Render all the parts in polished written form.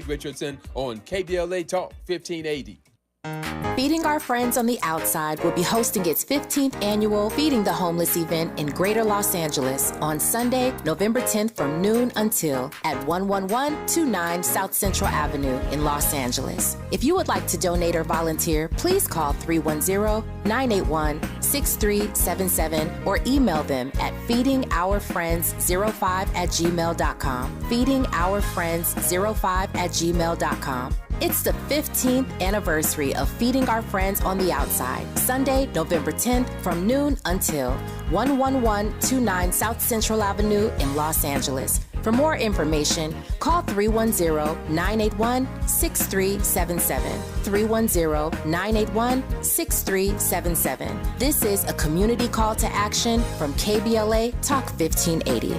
Richardson on KBLA Talk 1580. Feeding Our Friends on the Outside will be hosting its 15th annual Feeding the Homeless event in Greater Los Angeles on Sunday, November 10th from noon until at 11129 South Central Avenue in Los Angeles. If you would like to donate or volunteer, please call 310-981-6377 or email them at feedingourfriends05@gmail.com. feedingourfriends05@gmail.com. It's the 15th anniversary of Feeding Our Friends on the Outside, Sunday, November 10th from noon until 11129 South Central Avenue in Los Angeles. For more information, call 310-981-6377, 310-981-6377. This is a community call to action from KBLA Talk 1580.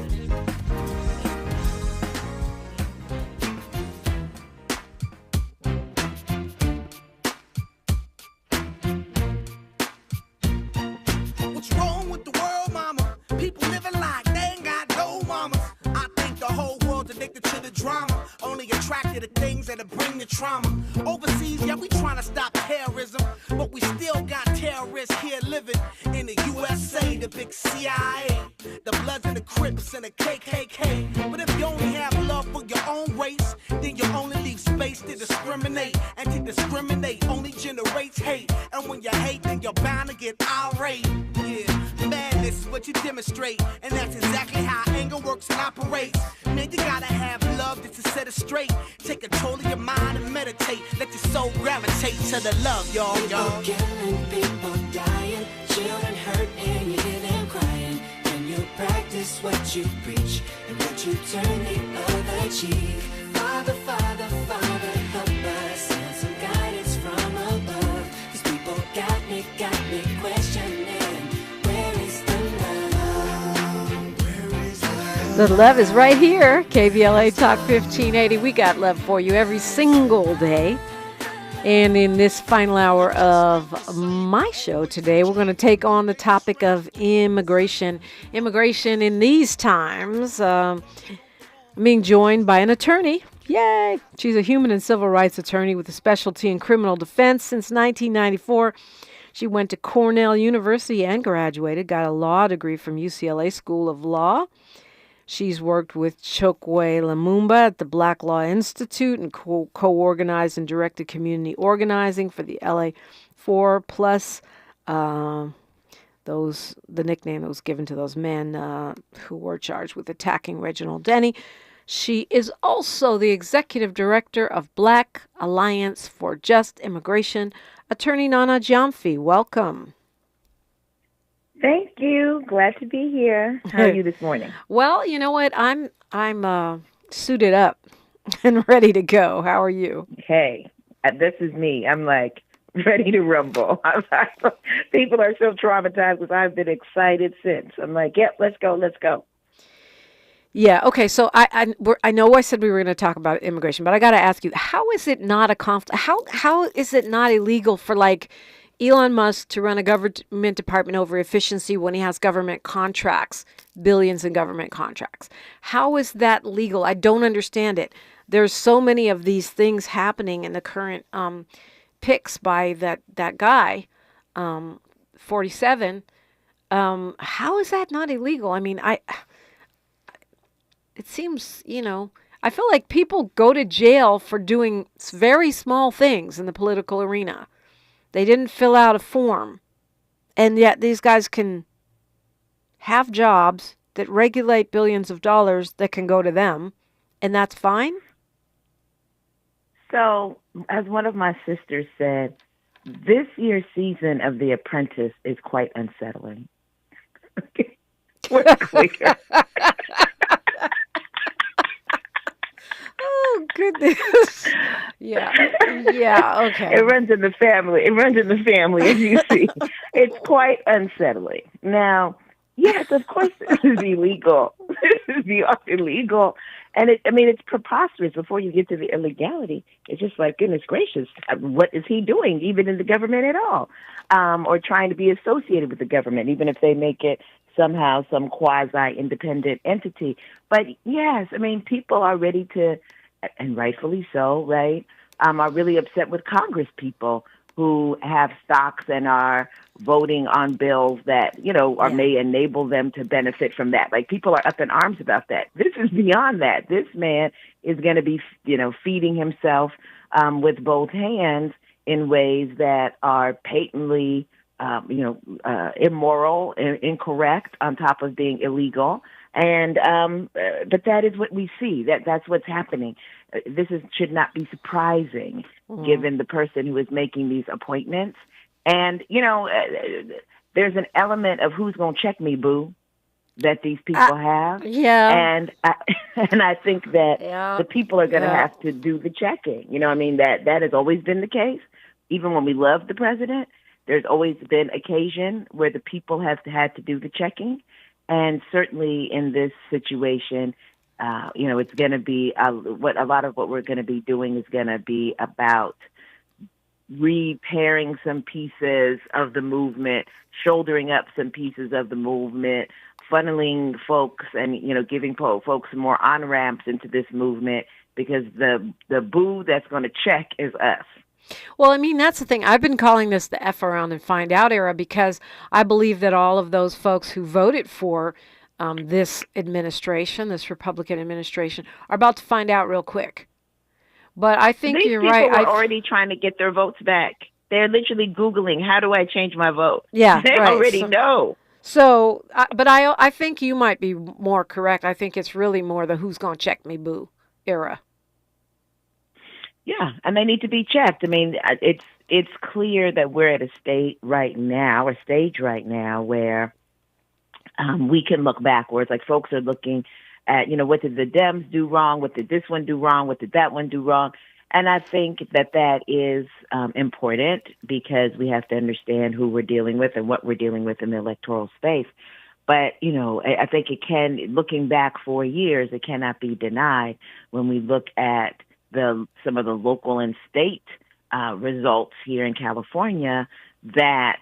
Trauma. Overseas, yeah, we trying to stop terrorism, but we still got terrorists here living in the USA, the big CIA, the Bloods and the Crips and the KKK. But if you only have love for your own race, then you only leave space to discriminate. And to discriminate only generates hate. And when you hate, then you're bound to get irate. Yeah, madness is what you demonstrate, and that's exactly how anger works and operates. Man, you gotta have love just to set it straight. Take control of your mind and meditate. Let your soul gravitate to the love, y'all. People killing, people dying, children hurt and you hear them crying. When you practice what you preach and what you turn the other cheek. Father, Father, Father, help us. Send some guidance from above. These people got me questioning. Where is the love? Where is the love? The love is right here. KBLA Talk 1580. We got love for you every single day. And in this final hour of my show today, we're going to take on the topic of immigration. Immigration in these times. I'm being joined by an attorney. Yay! She's a human and civil rights attorney with a specialty in criminal defense since 1994. She went to Cornell University and graduated, got a law degree from UCLA School of Law. She's worked with Chokwe Lumumba at the Black Law Institute and co-organized and directed community organizing for the LA 4 Plus, the nickname that was given to those men who were charged with attacking Reginald Denny. She is also the executive director of Black Alliance for Just Immigration. Attorney Nana Gyamfi, welcome. Thank you. Glad to be here. How are you this morning? Well, you know what? I'm suited up and ready to go. How are you? Hey, this is me. I'm like ready to rumble. People are so traumatized because I've been excited since. I'm like, yep, let's go. Yeah. Okay. So I know I said we were going to talk about immigration, but I got to ask you, how is it not a conflict? How is it not illegal for like Elon Musk to run a government department over efficiency when he has government contracts, billions in government contracts? How is that legal? I don't understand it. There's so many of these things happening in the current picks by that guy, 47. How is that not illegal? I mean, it seems, I feel like people go to jail for doing very small things in the political arena. They didn't fill out a form, and yet these guys can have jobs that regulate billions of dollars that can go to them, and that's fine? So, as one of my sisters said, this year's season of The Apprentice is quite unsettling. We're clear. Oh, goodness. Yeah, okay. It runs in the family, as you see. It's quite unsettling. Now, yes, of course this is illegal. This is beyond illegal. And it's preposterous before you get to the illegality. It's just like, goodness gracious, what is he doing, even in the government at all? Or trying to be associated with the government, even if they make it somehow some quasi-independent entity. But yes, people are ready to and rightfully so, right, are really upset with Congress people who have stocks and are voting on bills that, or may enable them to benefit from that. Like, people are up in arms about that. This is beyond that. This man is going to be, feeding himself with both hands in ways that are patently, immoral, incorrect, on top of being illegal. And but that is what we see. That's what's happening. Should not be surprising, given the person who is making these appointments. And there's an element of who's going to check me, boo, that these people have. Yeah. And I think that the people are going to have to do the checking. That has always been the case. Even when we loved the president, there's always been occasion where the people have had to do the checking. And certainly in this situation, it's going to be a lot of what we're going to be doing is going to be about repairing some pieces of the movement, shouldering up some pieces of the movement, funneling folks and, giving folks more on-ramps into this movement, because the boo that's going to check is us. Well, that's the thing. I've been calling this the F around and find out era, because I believe that all of those folks who voted for this administration, this Republican administration, are about to find out real quick. But I think you're right. These people are already trying to get their votes back. They're literally Googling, how do I change my vote? Yeah, they already know. So, but I think you might be more correct. I think it's really more the who's going to check me boo era. Yeah, and they need to be checked. It's clear that we're at a stage right now where we can look backwards. Like, folks are looking at, what did the Dems do wrong? What did this one do wrong? What did that one do wrong? And I think that is important, because we have to understand who we're dealing with and what we're dealing with in the electoral space. But, I think looking back 4 years, it cannot be denied when we look at some of the local and state results here in California, that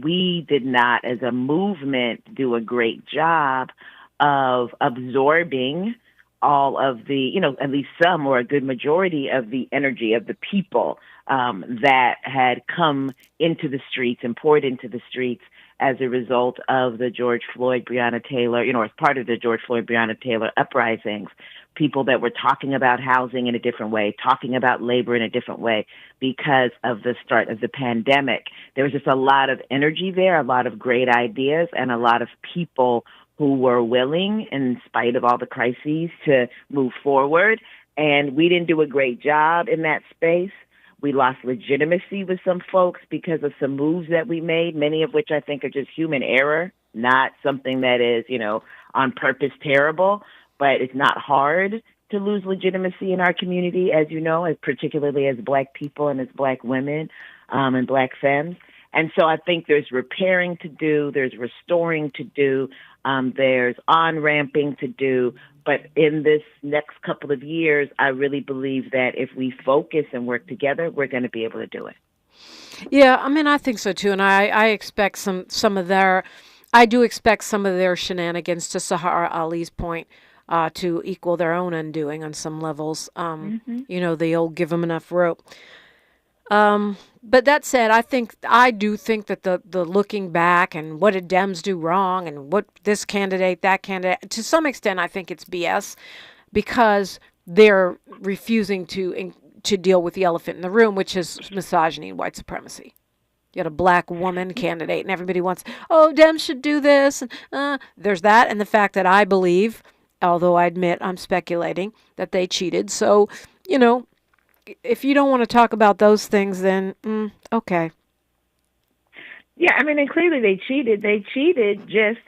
we did not, as a movement, do a great job of absorbing all of the, at least some or a good majority of the energy of the people that had come into the streets and poured into the streets as a result of the George Floyd, Breonna Taylor, as part of the George Floyd, Breonna Taylor uprisings. People that were talking about housing in a different way, talking about labor in a different way because of the start of the pandemic. There was just a lot of energy there, a lot of great ideas, and a lot of people who were willing, in spite of all the crises, to move forward. And we didn't do a great job in that space. We lost legitimacy with some folks because of some moves that we made, many of which I think are just human error, not something that is, on purpose terrible. But it's not hard to lose legitimacy in our community, as you know, particularly as Black people and as Black women and Black femmes. And so I think there's repairing to do, there's restoring to do, there's on-ramping to do. But in this next couple of years, I really believe that if we focus and work together, we're going to be able to do it. Yeah, I think so too. And I expect I do expect some of their shenanigans, to Sahara Ali's point, to equal their own undoing on some levels. The old give them enough rope. But that said, I do think that the looking back and what did Dems do wrong and what this candidate, that candidate, to some extent, I think it's BS, because they're refusing to deal with the elephant in the room, which is misogyny and white supremacy. You had a Black woman candidate, and everybody wants, Dems should do this. And, there's that, and the fact that I believe, although I admit I'm speculating, that they cheated. So, if you don't want to talk about those things, then okay. Yeah, and clearly they cheated. They cheated just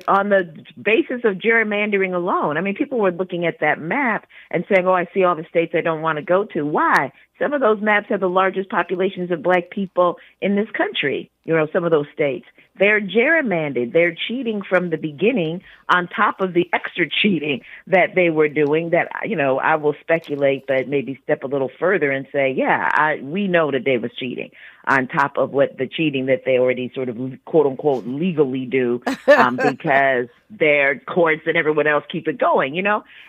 on the basis of gerrymandering alone. People were looking at that map and saying, I see all the states I don't want to go to. Why? Some of those maps have the largest populations of Black people in this country, some of those states. They're gerrymandered. They're cheating from the beginning on top of the extra cheating that they were doing that, I will speculate, but maybe step a little further and say, we know that they was cheating on top of what the cheating that they already sort of, quote unquote, legally do, because their courts and everyone else keep it going,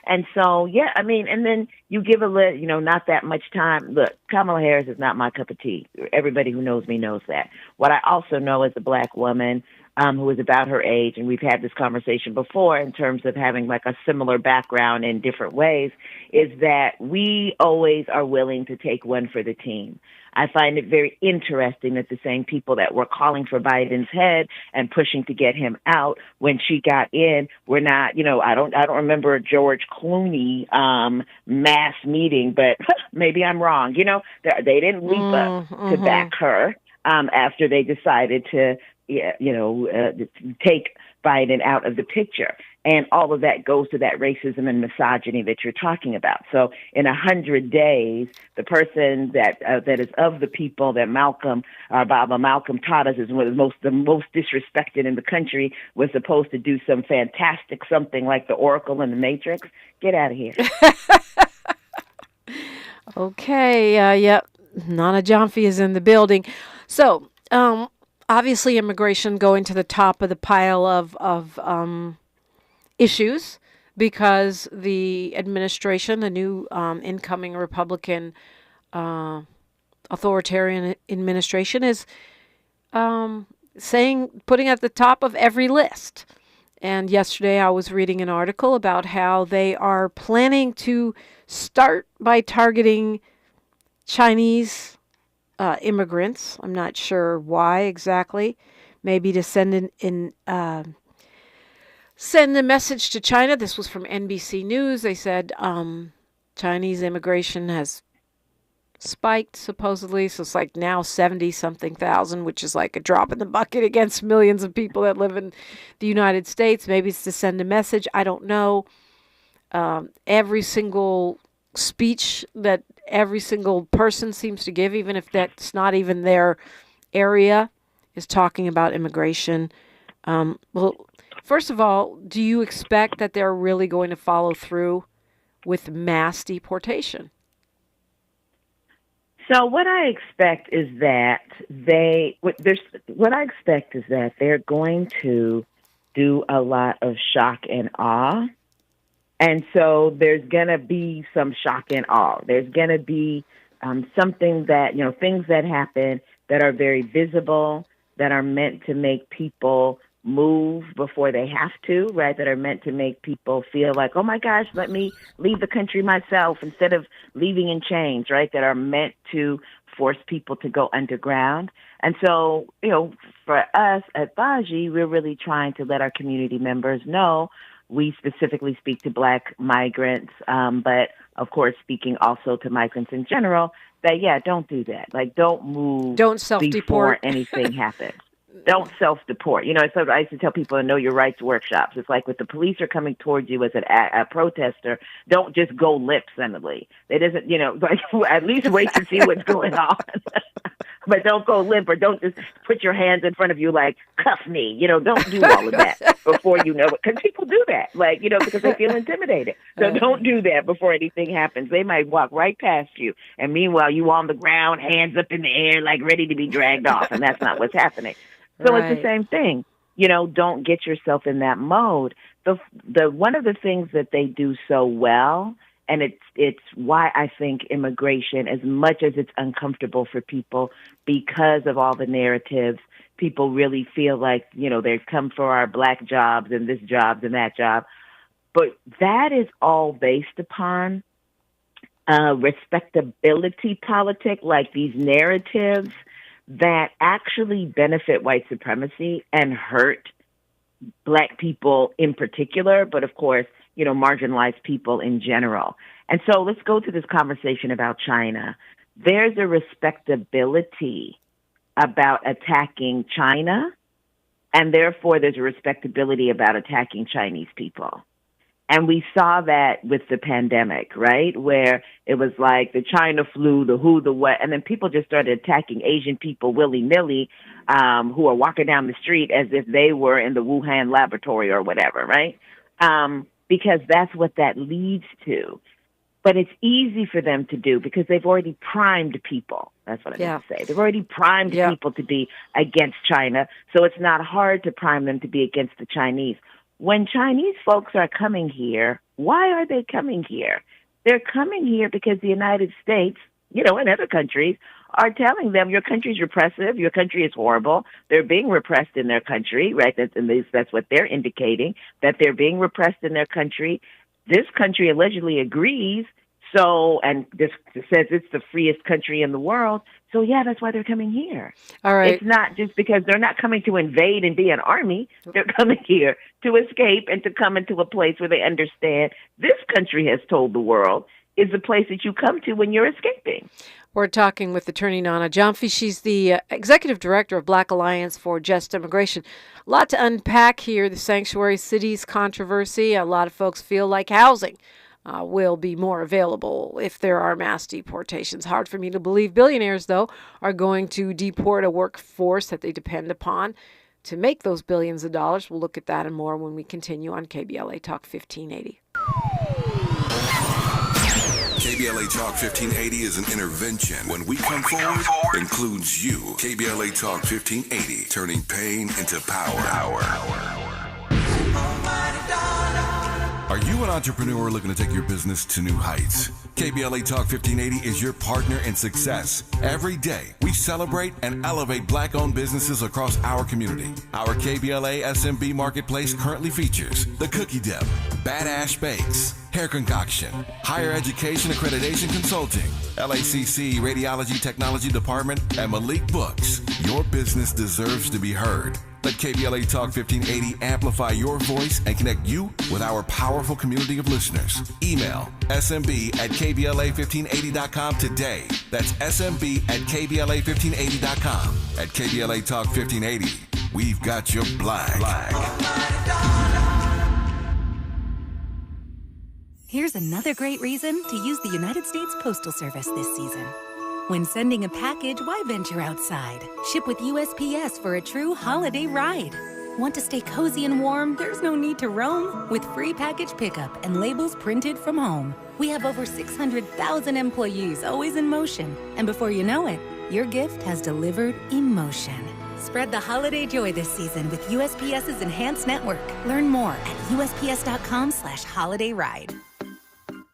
And so, yeah, I mean, and then you give not that much time. Look, Kamala Harris is not my cup of tea. Everybody who knows me knows that. What I also know as a Black woman who is about her age, and we've had this conversation before in terms of having like a similar background in different ways, is that we always are willing to take one for the team. I find it very interesting that the same people that were calling for Biden's head and pushing to get him out when she got in were not, I don't remember a George Clooney mass meeting, but maybe I'm wrong. They didn't leap up to back her after they decided to take Biden out of the picture. And all of that goes to that racism and misogyny that you're talking about. So in 100 days, the person that is of the people that Malcolm taught us is one of the most disrespected in the country, was supposed to do some fantastic something like the Oracle and the Matrix. Get out of here. Okay. Yep. Nana Gyamfi is in the building. So, obviously, immigration going to the top of the pile of issues, because the administration, the new incoming Republican authoritarian administration, is putting at the top of every list. And yesterday I was reading an article about how they are planning to start by targeting Chinese immigrants. I'm not sure why exactly. Maybe to send send a message to China. This was from NBC News. They said Chinese immigration has spiked, supposedly. So it's like now 70-something thousand, which is like a drop in the bucket against millions of people that live in the United States. Maybe it's to send a message. I don't know. Every single speech that every single person seems to give, even if that's not even their area, is talking about immigration. Well, first of all, do you expect that they're really going to follow through with mass deportation? So what I expect is that they're going to do a lot of shock and awe. And so there's going to be some shock and awe. There's going to be something that, things that happen that are very visible, that are meant to make people move before they have to, right? That are meant to make people feel like, oh my gosh, let me leave the country myself instead of leaving in chains, right? That are meant to force people to go underground. And so, for us at Baji, we're really trying to let our community members know. We specifically speak to Black migrants, but of course, speaking also to migrants in general, that, don't do that. Like, don't move. Don't self-deport before anything happens. Don't self-deport. So I used to tell people to know your rights workshops. It's like, if the police are coming towards you as a protester, don't just go limp suddenly. It isn't, at least wait to see what's going on. But don't go limp, or don't just put your hands in front of you like, cuff me. Don't do all of that before you know it. Because people do that, because they feel intimidated. So don't do that before anything happens. They might walk right past you. And meanwhile, you on the ground, hands up in the air, like ready to be dragged off. And that's not what's happening. So It's the same thing. Don't get yourself in that mode. The one of the things that they do so well, and it's why I think immigration, as much as it's uncomfortable for people because of all the narratives, people really feel like, they've come for our Black jobs and this job and that job. But that is all based upon respectability politic, like these narratives that actually benefit white supremacy and hurt Black people in particular, but of course, marginalized people in general. And so let's go to this conversation about China. There's a respectability about attacking China, and therefore there's a respectability about attacking Chinese people. And we saw that with the pandemic, right? Where it was like the China flu, the who, the what, and then people just started attacking Asian people willy-nilly who are walking down the street as if they were in the Wuhan laboratory or whatever, right? Because that's what that leads to. But it's easy for them to do because they've already primed people. That's what I meant to say. They've already primed people to be against China, so it's not hard to prime them to be against the Chinese. when Chinese folks are coming here, why are they coming here? They're coming here because the United States, and other countries are telling them your country's repressive, your country is horrible. They're being repressed in their country, right? That's what they're indicating, that they're being repressed in their country. This country allegedly agrees, and this says it's the freest country in the world. So, yeah, that's why they're coming here. All right. It's not just because they're not coming to invade and be an army. They're coming here to escape and to come into a place where they understand this country has told the world is the place that you come to when you're escaping. We're talking with attorney Nana Gyamfi. She's the executive director of Black Alliance for Just Immigration. A lot to unpack here, the sanctuary cities controversy. A lot of folks feel like housing will be more available if there are mass deportations. Hard for me to believe billionaires, though, are going to deport a workforce that they depend upon to make those billions of dollars. We'll look at that and more when we continue on KBLA Talk 1580. KBLA Talk 1580 is an intervention. When we come forward, includes you. KBLA Talk 1580, turning pain into power. Are you an entrepreneur looking to take your business to new heights? KBLA Talk 1580 is your partner in success. Every day, we celebrate and elevate Black-owned businesses across our community. Our KBLA SMB Marketplace currently features The Cookie Dip, Badass Bakes, Hair Concoction, Higher Education Accreditation Consulting, LACC Radiology Technology Department, and Malik Books. Your business deserves to be heard. Let KBLA Talk 1580 amplify your voice and connect you with our powerful community of listeners. Email smb@kbla1580.com today. That's smb@kbla1580.com. At KBLA Talk 1580, we've got your black. Here's another great reason to use the United States Postal Service this season. When sending a package, why venture outside? Ship with USPS for a true holiday ride. Want to stay cozy and warm? There's no need to roam. With free package pickup and labels printed from home. We have over 600,000 employees always in motion. And before you know it, your gift has delivered emotion. Spread the holiday joy this season with USPS's enhanced network. Learn more at USPS.com/holidayride.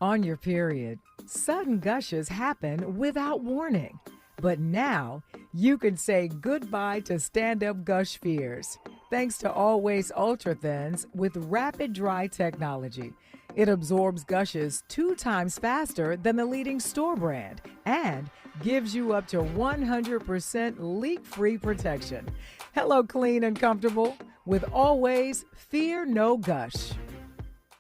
On your period, sudden gushes happen without warning. But now, you can say goodbye to stand-up gush fears, thanks to Always Ultra Thins with rapid dry technology. It absorbs gushes 2 times faster than the leading store brand and gives you up to 100% leak-free protection. Hello, clean and comfortable with Always Fear No Gush.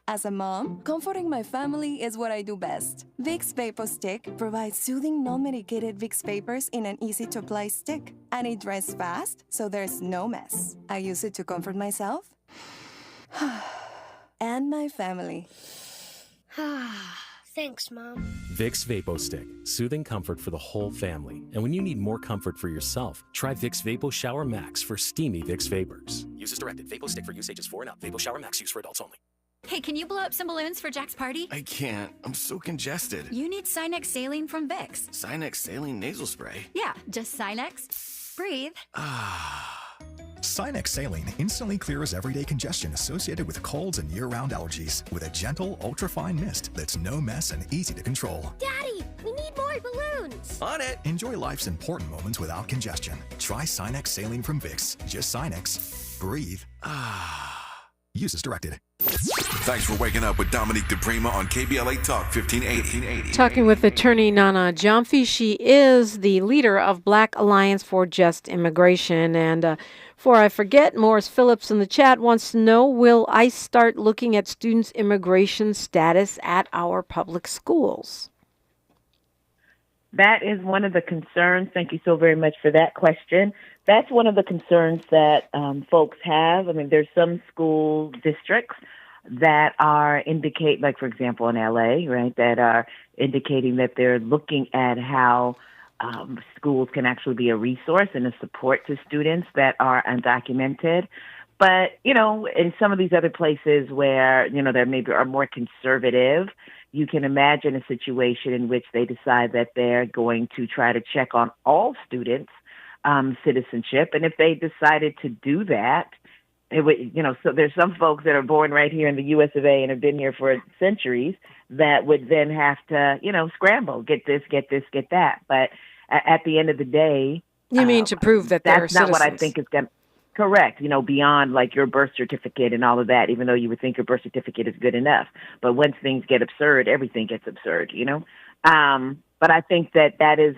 As a mom, comforting my family is what I do best. Vicks Vapor Stick provides soothing, non-medicated Vicks vapors in an easy-to-apply stick. And it dries fast, so there's no mess. I use it to comfort myself and my family. Thanks, Mom. Vicks Vapo Stick, soothing comfort for the whole family. And when you need more comfort for yourself, try Vicks Vapo Shower Max for steamy Vicks vapors. Use as directed. Vapo Stick for use ages 4 and up. Vapo Shower Max use for adults only. Hey, can you blow up some balloons for Jack's party? I can't. I'm so congested. You need Sinex Saline from Vicks. Sinex Saline nasal spray? Yeah, just Sinex. Breathe. Sinex Saline instantly clears everyday congestion associated with colds and year-round allergies with a gentle, ultra-fine mist that's no mess and easy to control. Daddy, we need more balloons. On it. Enjoy life's important moments without congestion. Try Sinex Saline from Vicks. Just Sinex. Breathe. Use as directed. Thanks for waking up with Dominique DiPrima on KBLA Talk 1580. Talking with attorney Nana Gyamfi. She is the leader of Black Alliance for Just Immigration. And before I forget, Morris Phillips in the chat wants to know, will ICE start looking at students' immigration status at our public schools? That is one of the concerns. Thank you so very much for that question. That's one of the concerns that folks have. I mean, there's some school districts that are indicate, like, for example, in LA, right, that are indicating that they're looking at how schools can actually be a resource and a support to students that are undocumented. But, in some of these other places where, there maybe are more conservative, you can imagine a situation in which they decide that they're going to try to check on all students' citizenship. And if they decided to do that, So there's some folks that are born right here in the U.S. of A. and have been here for centuries that would then have to, scramble, get this, get that. But at the end of the day, you mean to prove that they're that's not citizens. what I think is going to. Correct. Beyond like your birth certificate and all of that, even though you would think your birth certificate is good enough. But once things get absurd, everything gets absurd, But I think that is,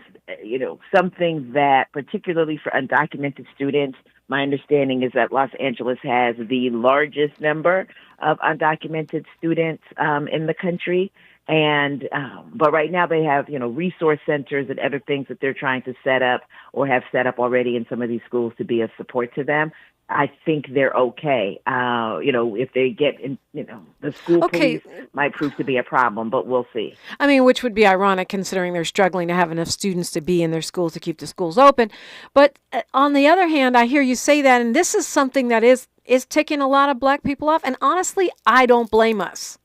something that particularly for undocumented students, my understanding is that Los Angeles has the largest number of undocumented students in the country. And but right now they have, resource centers and other things that they're trying to set up or have set up already in some of these schools to be a support to them. I think they're okay. If they get in, the school police might prove to be a problem, but we'll see. I mean, which would be ironic considering they're struggling to have enough students to be in their schools to keep the schools open. But on the other hand, I hear you say that, and this is something that is ticking a lot of black people off. And honestly, I don't blame us.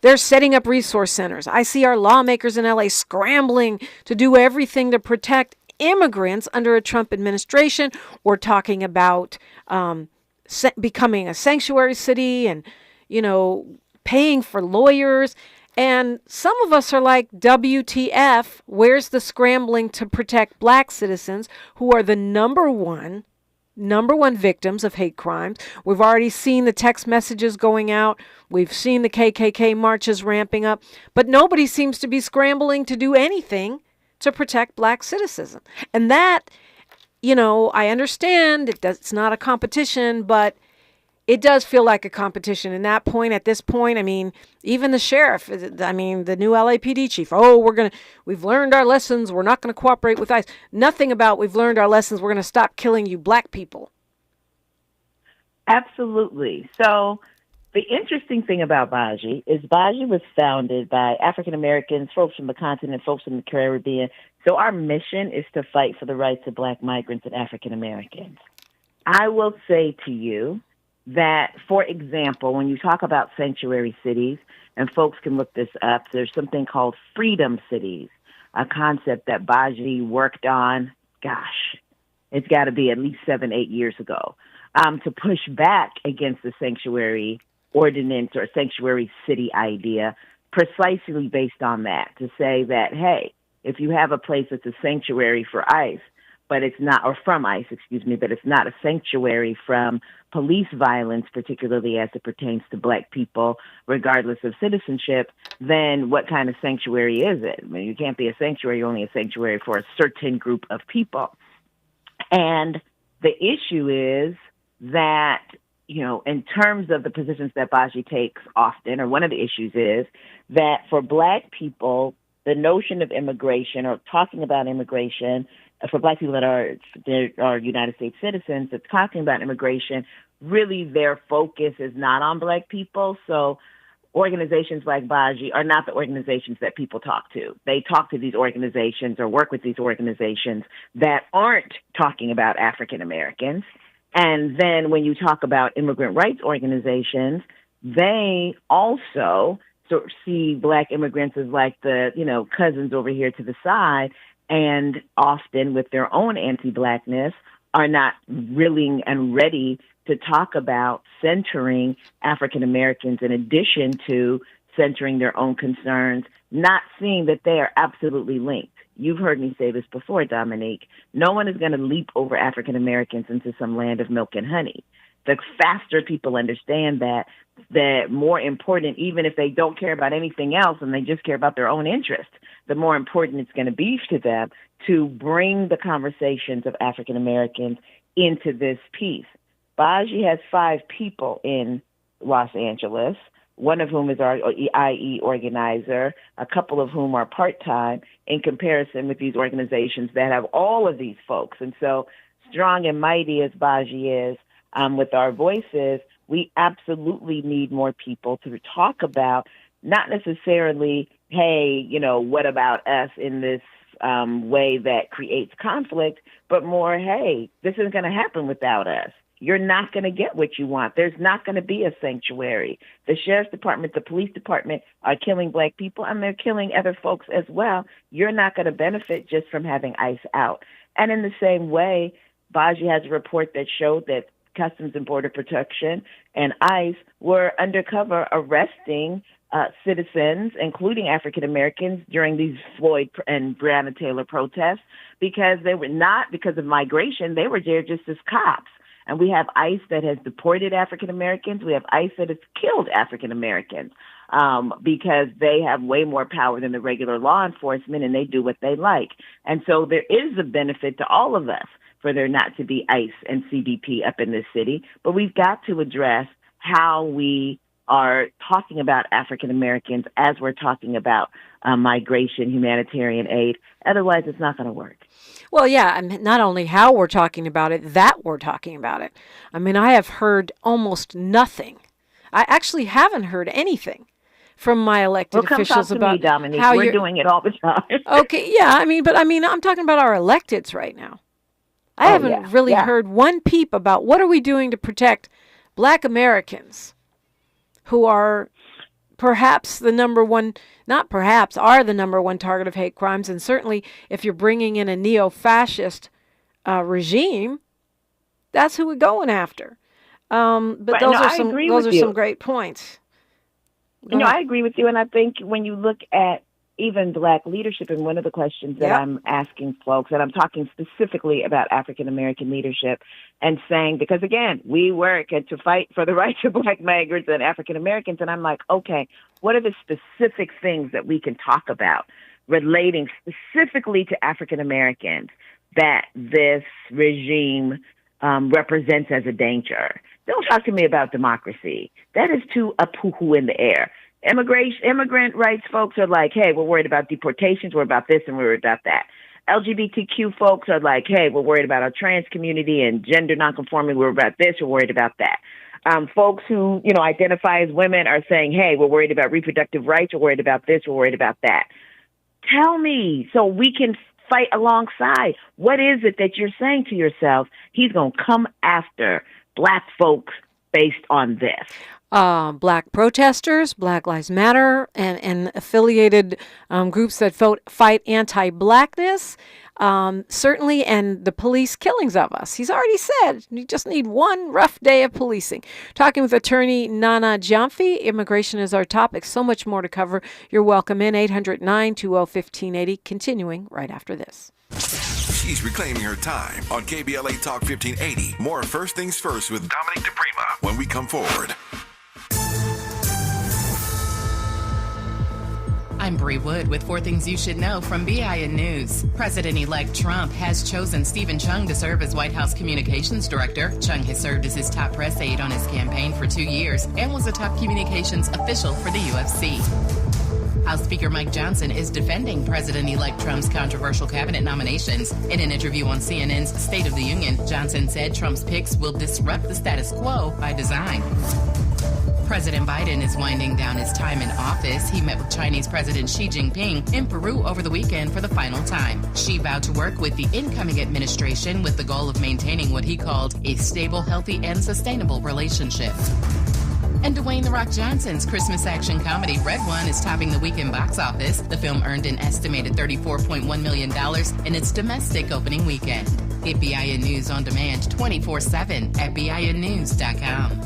They're setting up resource centers. I see our lawmakers in LA scrambling to do everything to protect immigrants under a Trump administration. We're talking about becoming a sanctuary city and, paying for lawyers. And some of us are like, WTF, where's the scrambling to protect black citizens who are the number one victims of hate crimes? We've already seen the text messages going out. We've seen the KKK marches ramping up, but nobody seems to be scrambling to do anything to protect black citizens. And that, I understand it's not a competition, but it does feel like a competition. And at this point, I mean, even the sheriff, the new LAPD chief, we've learned our lessons. We're not going to cooperate with ICE. Nothing about we've learned our lessons. We're going to stop killing you black people. Absolutely. So the interesting thing about Baji is Baji was founded by African Americans, folks from the continent, folks from the Caribbean. So our mission is to fight for the rights of black migrants and African Americans. I will say to you that, for example, when you talk about sanctuary cities, and folks can look this up, there's something called freedom cities, a concept that Baji worked on, it's got to be at least 7-8 years ago, to push back against the sanctuary ordinance or sanctuary city idea, precisely based on that, to say that, hey, if you have a place that's a sanctuary for ICE, but it's not, or from ICE, but it's not a sanctuary from police violence, particularly as it pertains to black people, regardless of citizenship, then what kind of sanctuary is it? I mean, you can't be a sanctuary, you're only a sanctuary for a certain group of people. And the issue is that, in terms of the positions that Baji takes often, or one of the issues is that for black people, the notion of immigration or talking about immigration, for black people that are United States citizens, that's talking about immigration, really their focus is not on black people. So organizations like Baji are not the organizations that people talk to. They talk to these organizations or work with these organizations that aren't talking about African Americans. And then when you talk about immigrant rights organizations, they also sort of see black immigrants as like the, cousins over here to the side, and often with their own anti-blackness are not willing and ready to talk about centering African Americans in addition to centering their own concerns, not seeing that they are absolutely linked. You've heard me say this before, Dominique. No one is going to leap over African Americans into some land of milk and honey. The faster people understand that, the more important, even if they don't care about anything else and they just care about their own interest, the more important it's going to be to them to bring the conversations of African Americans into this piece. Baji has 5 people in Los Angeles, one of whom is our IE organizer, a couple of whom are part-time, in comparison with these organizations that have all of these folks. And so strong and mighty as Baji is, with our voices, we absolutely need more people to talk about, not necessarily, hey, what about us in this way that creates conflict, but more, hey, this isn't going to happen without us. You're not going to get what you want. There's not going to be a sanctuary. The sheriff's department, the police department are killing black people, and they're killing other folks as well. You're not going to benefit just from having ICE out. And in the same way, Baji has a report that showed that Customs and Border Protection and ICE were undercover arresting citizens, including African Americans, during these Floyd and Breonna Taylor protests, because they were not because of migration. They were there just as cops. And we have ICE that has deported African Americans. We have ICE that has killed African Americans because they have way more power than the regular law enforcement, and they do what they like. And so there is a benefit to all of us for there not to be ICE and CBP up in this city. But we've got to address how we are talking about African Americans as we're talking about migration, humanitarian aid. Otherwise, it's not going to work. Well, yeah, and not only how we're talking about it, that we're talking about it. I mean, I have heard almost nothing. I actually haven't heard anything from my elected officials about me, Dominique. how we're doing it all the time. Okay, yeah, I'm talking about our electeds right now. I haven't really heard one peep about what are we doing to protect Black Americans who are perhaps the number one, not perhaps, are the number one target of hate crimes. And certainly if you're bringing in a neo-fascist regime, that's who we're going after. But right, those no, are some great points. I agree with you. And I think when you look at even Black leadership, and one of the questions that I'm asking folks, and I'm talking specifically about African American leadership, and saying, because again, we work to fight for the rights of Black migrants and African Americans, and I'm like, okay, what are the specific things that we can talk about relating specifically to African Americans that this regime represents as a danger? Don't talk to me about democracy. That is too a poo-hoo in the air. Immigrant rights folks are like, hey, we're worried about deportations, we're about this, and we're about that. LGBTQ folks are like, hey, we're worried about our trans community and gender nonconforming, we're about this, we're worried about that. Folks who, identify as women are saying, hey, we're worried about reproductive rights, we're worried about this, we're worried about that. Tell me so we can fight alongside. What is it that you're saying to yourself? He's going to come after Black folks based on this. Black protesters, Black Lives Matter, and affiliated groups that fight anti-Blackness, certainly, and the police killings of us. He's already said you just need one rough day of policing. Talking with attorney Nana Gyamfi, immigration is our topic. So much more to cover. You're welcome in 800-920-1580, continuing right after this. She's reclaiming her time on KBLA Talk 1580. More First Things First with Dominique DiPrima when we come forward. I'm Bree Wood with 4 Things You Should Know from BIN News. President-elect Trump has chosen Stephen Chung to serve as White House Communications Director. Chung has served as his top press aide on his campaign for 2 years and was a top communications official for the UFC. House Speaker Mike Johnson is defending President-elect Trump's controversial cabinet nominations. In an interview on CNN's State of the Union, Johnson said Trump's picks will disrupt the status quo by design. President Biden is winding down his time in office. He met with Chinese President Xi Jinping in Peru over the weekend for the final time. Xi vowed to work with the incoming administration with the goal of maintaining what he called a stable, healthy, and sustainable relationship. And Dwayne "The Rock" Johnson's Christmas action comedy Red One is topping the weekend box office. The film earned an estimated $34.1 million in its domestic opening weekend. Get BIN News on demand 24/7 at BINnews.com.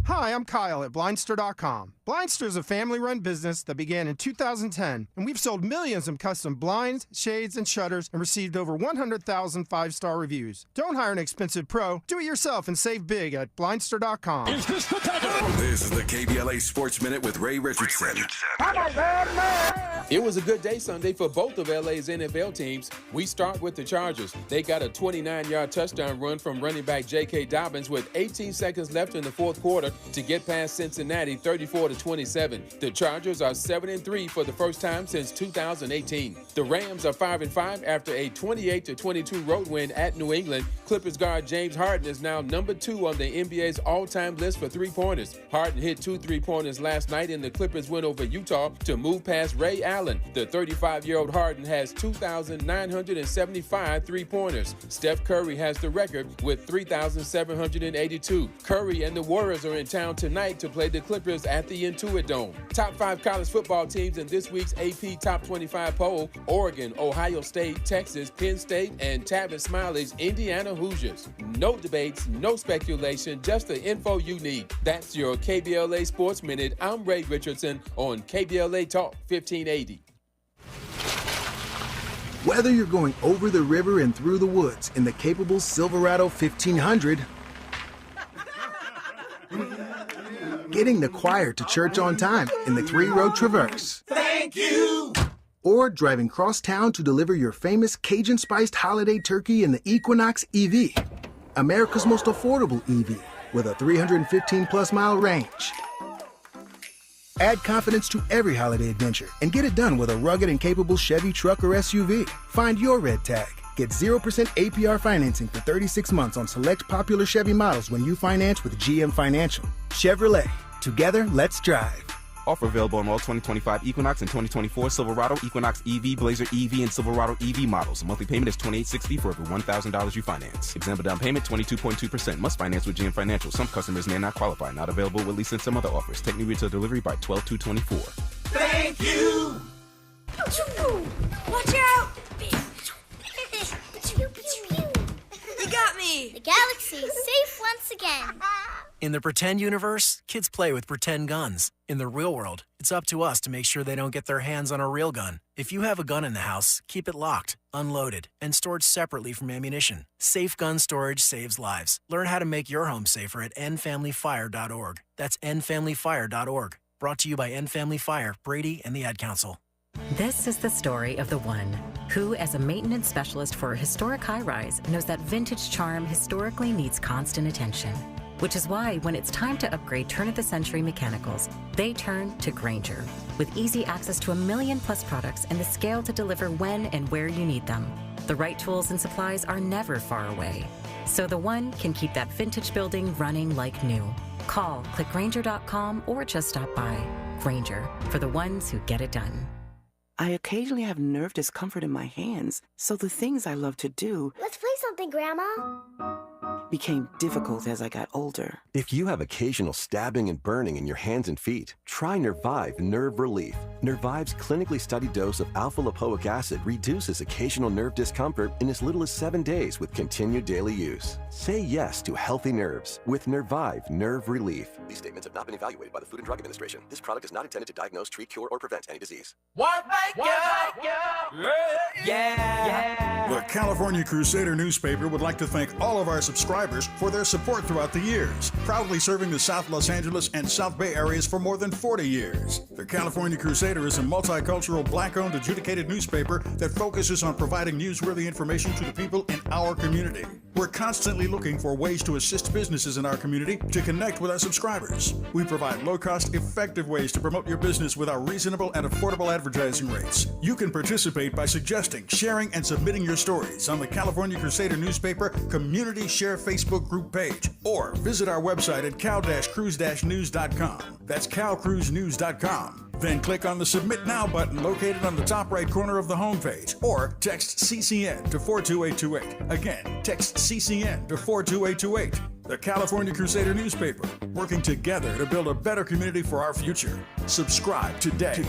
Hi, I'm Kyle at Blindster.com. Blindster is a family-run business that began in 2010, and we've sold millions of custom blinds, shades, and shutters and received over 100,000 five-star reviews. Don't hire an expensive pro. Do it yourself and save big at Blindster.com. This is the KBLA Sports Minute with Ray Richardson. It was a good day Sunday for both of LA's NFL teams. We start with the Chargers. They got a 29-yard touchdown run from running back J.K. Dobbins with 18 seconds left in the fourth quarter to get past Cincinnati 34-27. The Chargers are 7-3 for the first time since 2018. The Rams are 5-5 after a 28-22 road win at New England. Clippers guard James Harden is now number 2 on the NBA's all-time list for three-pointers. Harden hit 2 3-pointers last night in the Clippers win over Utah to move past Ray Allen. The 35-year-old Harden has 2,975 three-pointers. Steph Curry has the record with 3,782. Curry and the Warriors are in in town tonight to play the Clippers at the Intuit Dome. Top 5 college football teams in this week's AP Top 25 poll: Oregon, Ohio State, Texas, Penn State, and Tavis Smiley's Indiana Hoosiers. No debates, no speculation, just the info you need. That's your KBLA Sports Minute. I'm Ray Richardson on KBLA Talk 1580. Whether you're going over the river and through the woods in the capable Silverado 1500, getting the choir to church on time in the 3-row Traverse, Thank you! or driving cross town to deliver your famous Cajun-spiced holiday turkey in the Equinox EV, America's most affordable EV with a 315-plus mile range. Add confidence to every holiday adventure and get it done with a rugged and capable Chevy truck or SUV. Find your red tag. Get 0% APR financing for 36 months on select popular Chevy models when you finance with GM Financial. Chevrolet. Together, let's drive. Offer available on all 2025 Equinox and 2024 Silverado, Equinox EV, Blazer EV, and Silverado EV models. Monthly payment is $28.60 for every $1,000 you finance. Example down payment 22.2%. Must finance with GM Financial. Some customers may not qualify. Not available with lease and some other offers. Take new retail delivery by 12/2/24. Thank you! Watch out! You got me! The galaxy is safe once again. In the pretend universe, kids play with pretend guns. In the real world, it's up to us to make sure they don't get their hands on a real gun. If you have a gun in the house, keep it locked, unloaded, and stored separately from ammunition. Safe gun storage saves lives. Learn how to make your home safer at endfamilyfire.org. That's endfamilyfire.org. Brought to you by End Family Fire, Brady, and the Ad Council. This is the story of the one who, as a maintenance specialist for a historic high-rise, knows that vintage charm historically needs constant attention. Which is why, when it's time to upgrade turn-of-the-century mechanicals, they turn to Grainger. With easy access to 1 million-plus products and the scale to deliver when and where you need them. The right tools and supplies are never far away. So the one can keep that vintage building running like new. Call, click Grainger.com, or just stop by. Grainger, for the ones who get it done. I occasionally have nerve discomfort in my hands, so the things I love to do... Let's play something, Grandma. ...became difficult as I got older. If you have occasional stabbing and burning in your hands and feet, try Nervive Nerve Relief. Nervive's clinically studied dose of alpha-lipoic acid reduces occasional nerve discomfort in as little as 7 days with continued daily use. Say yes to healthy nerves with Nervive Nerve Relief. These statements have not been evaluated by the Food and Drug Administration. This product is not intended to diagnose, treat, cure, or prevent any disease. The California Crusader newspaper would like to thank all of our subscribers for their support throughout the years, proudly serving the South Los Angeles and South Bay areas for more than 40 years. The California Crusader is a multicultural, black-owned, adjudicated newspaper that focuses on providing newsworthy information to the people in our community. We're constantly looking for ways to assist businesses in our community to connect with our subscribers. We provide low-cost, effective ways to promote your business with our reasonable and affordable advertising rates. You can participate by suggesting, sharing, and submitting your stories on the California Crusader newspaper Community Share Facebook group page, or visit our website at cal-cruise-news.com. That's calcruisenews.com. Then click on the Submit Now button located on the top right corner of the homepage, or text CCN to 42828. Again, text CCN to 42828. The California Crusader newspaper, working together to build a better community for our future. Subscribe today.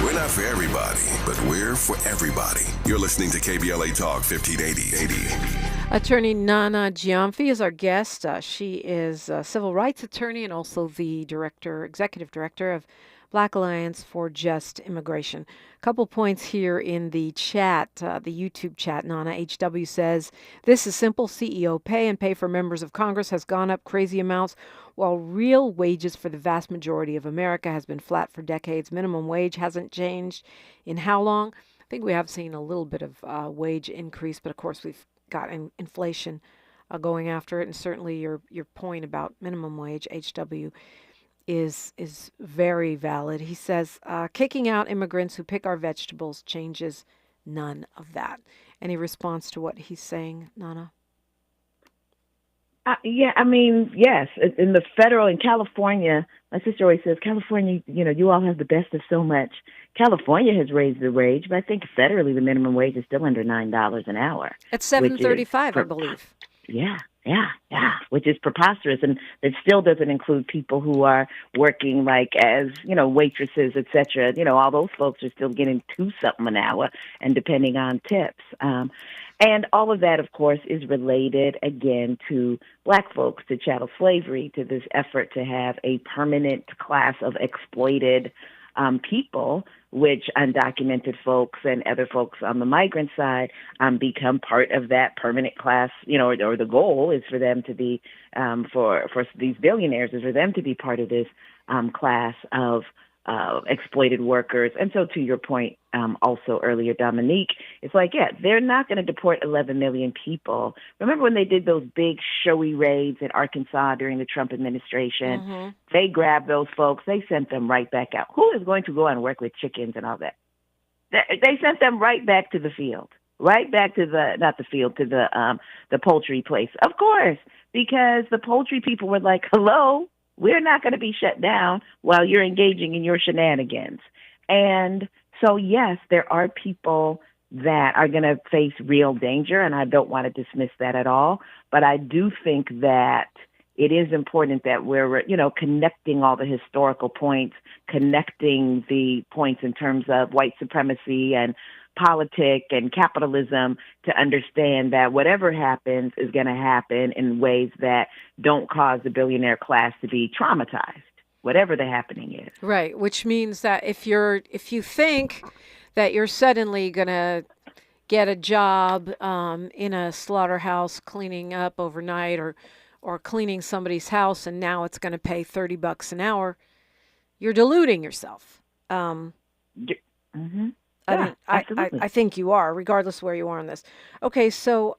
We're not for everybody, but we're for everybody. You're listening to KBLA Talk 1580. Attorney Nana Gyamfi is our guest. She is a civil rights attorney and also the executive director of Black Alliance for Just Immigration. A couple points here in the chat, the YouTube chat. Nana HW says, this is simple. CEO pay for members of Congress has gone up crazy amounts, while real wages for the vast majority of America has been flat for decades. Minimum wage hasn't changed in how long? I think we have seen a little bit of wage increase, but of course we've got inflation going after it. And certainly your point about minimum wage, HW, is very valid. He says, kicking out immigrants who pick our vegetables changes none of that. Any response to what he's saying, Nana? Yeah, I mean, yes. In California, my sister always says, California, you all have the best of so much. California has raised the wage, but I think federally the minimum wage is still under $9 an hour. It's $7.35, I believe. Yeah, Yeah, which is preposterous. And it still doesn't include people who are working like as, waitresses, et cetera. All those folks are still getting $2-something an hour and depending on tips. And all of that, of course, is related, again, to Black folks, to chattel slavery, to this effort to have a permanent class of exploited people, which undocumented folks and other folks on the migrant side become part of that permanent class, or the goal is for them to be, for these billionaires, is for them to be part of this class of exploited workers. And so to your point also earlier, Dominique, it's like, they're not going to deport 11 million people. Remember when they did those big showy raids in Arkansas during the Trump administration? Mm-hmm. They grabbed those folks. They sent them right back out. Who is going to go and work with chickens and all that? They sent them right back to the field, right back to the poultry place. Of course, because the poultry people were like, hello, we're not going to be shut down while you're engaging in your shenanigans. And so, yes, there are people that are going to face real danger, and I don't want to dismiss that at all. But I do think that it is important that we're, connecting all the historical points, connecting the points in terms of white supremacy and politics and capitalism, to understand that whatever happens is going to happen in ways that don't cause the billionaire class to be traumatized, whatever the happening is. Right, which means that if you think that you're suddenly going to get a job in a slaughterhouse cleaning up overnight or cleaning somebody's house and now it's going to pay $30 an hour, you're deluding yourself. Mm-hmm. I think you are, regardless of where you are on this. Okay, so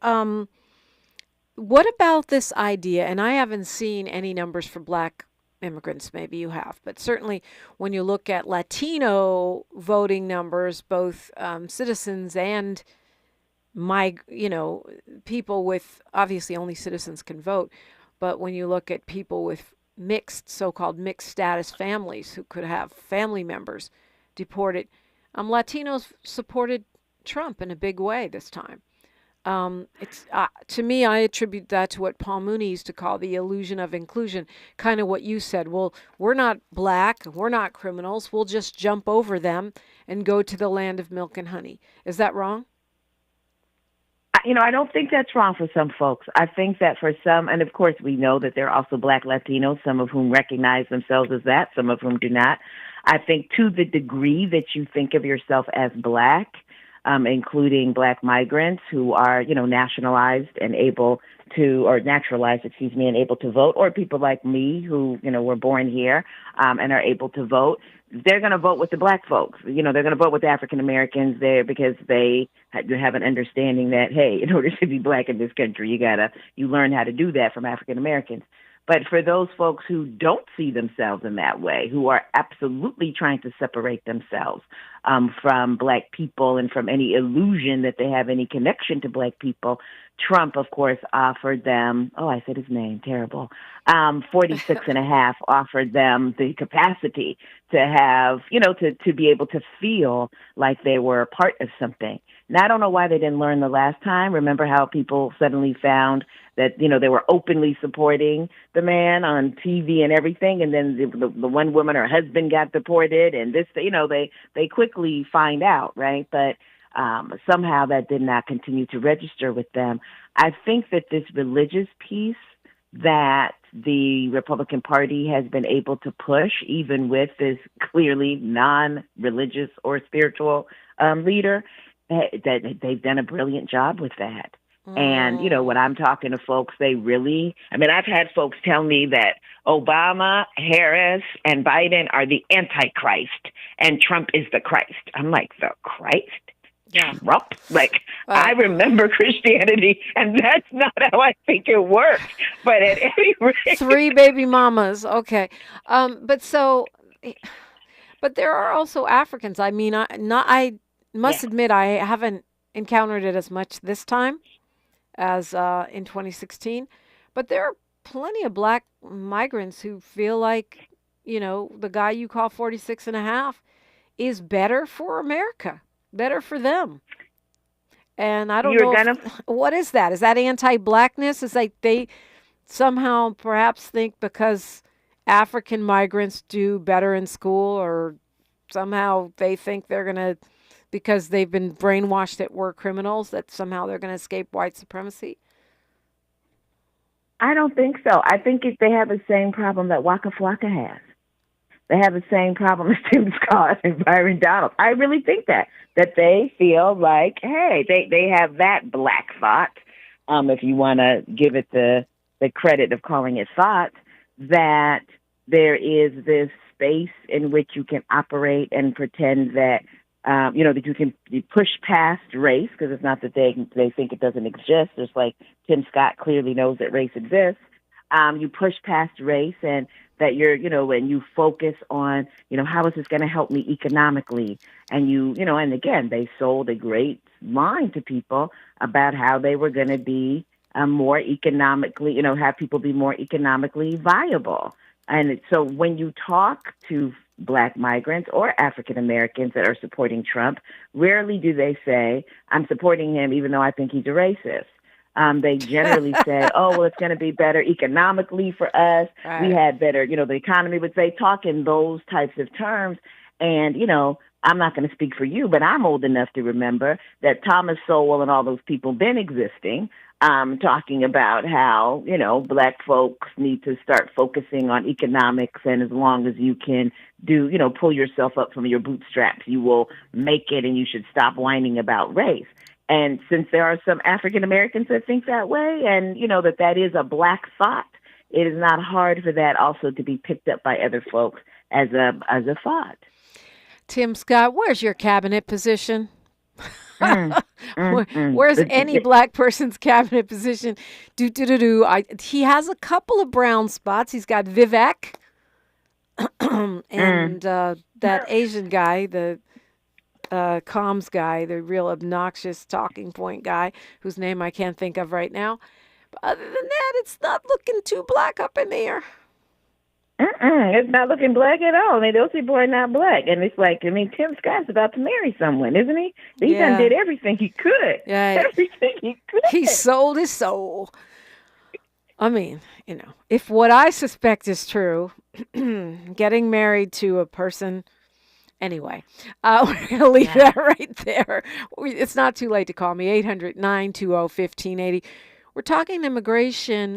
what about this idea, and I haven't seen any numbers for Black immigrants, maybe you have, but certainly when you look at Latino voting numbers, both citizens and people with, obviously only citizens can vote, but when you look at people with so-called mixed status families who could have family members deported, Latinos supported Trump in a big way this time. It's to me, I attribute that to what Paul Mooney used to call the illusion of inclusion, kind of what you said. Well, we're not Black, we're not criminals, we'll just jump over them and go to the land of milk and honey. Is that wrong? I don't think that's wrong for some folks. I think that for some, and of course we know that there are also Black Latinos, some of whom recognize themselves as that, some of whom do not. I think to the degree that you think of yourself as Black, including Black migrants who are, nationalized and able to, or naturalized, and able to vote, or people like me who, were born here and are able to vote, they're going to vote with the Black folks. They're going to vote with the African Americans there because they have an understanding that, hey, in order to be Black in this country, you learn how to do that from African Americans. But for those folks who don't see themselves in that way, who are absolutely trying to separate themselves from Black people and from any illusion that they have any connection to Black people, Trump, of course, offered them, I said his name, terrible, 46 and a half, offered them the capacity to have, to be able to feel like they were a part of something. Now, I don't know why they didn't learn the last time. Remember how people suddenly found that, they were openly supporting the man on TV and everything, and then the one woman, her husband got deported, and this, they quickly find out, right? But somehow that did not continue to register with them. I think that this religious piece that the Republican Party has been able to push, even with this clearly non-religious or spiritual leader, that they've done a brilliant job with that. And, when I'm talking to folks, I've had folks tell me that Obama, Harris, and Biden are the Antichrist and Trump is the Christ. I'm like, the Christ? Yeah. Trump? I remember Christianity, and that's not how I think it works. But at any rate. 3 baby mamas. Okay. But there are also Africans. I must admit, I haven't encountered it as much this time as in 2016. But there are plenty of Black migrants who feel like, the guy you call 46 and a half is better for America, better for them. And I don't know. What is that? Is that anti-blackness? Is like they somehow perhaps think because African migrants do better in school, or somehow they think they're going to, because they've been brainwashed that we're criminals, that somehow they're going to escape white supremacy? I don't think so. I think they have the same problem that Waka Flocka has. They have the same problem as Tim Scott and Byron Donald. I really think that they feel like, hey, they have that black thought, if you want to give it the credit of calling it thought, that there is this space in which you can operate and pretend that, that you push past race, because it's not that they think it doesn't exist. Just like Tim Scott clearly knows that race exists. You push past race, and that when you focus on, how is this going to help me economically? And and again, they sold a great line to people about how they were going to be more economically, have people be more economically viable. And so when you talk to Black migrants or African Americans that are supporting Trump, rarely do they say, I'm supporting him even though I think he's a racist. They generally say, oh, well, it's going to be better economically for us. Right. We had better, the economy, but they talk in those types of terms. And, I'm not going to speak for you, but I'm old enough to remember that Thomas Sowell and all those people been existing, talking about how, Black folks need to start focusing on economics. And as long as you can pull yourself up from your bootstraps, you will make it, and you should stop whining about race. And since there are some African Americans that think that way, and, that is a Black thought, it is not hard for that also to be picked up by other folks as a thought. Tim Scott, where's your cabinet position? Where's any Black person's cabinet position? He has a couple of brown spots. He's got Vivek and that Asian guy, the comms guy, the real obnoxious talking point guy, whose name I can't think of right now. But other than that, it's not looking too Black up in there. It's not looking Black at all. I mean, those people are not Black. And it's like, Tim Scott's about to marry someone, isn't he? He done did everything he could. Yeah. Everything he could. He sold his soul. I mean, if what I suspect is true, getting married to a person... Anyway, we're going to leave that right there. It's not too late to call me, 800-920-1580. We're talking immigration.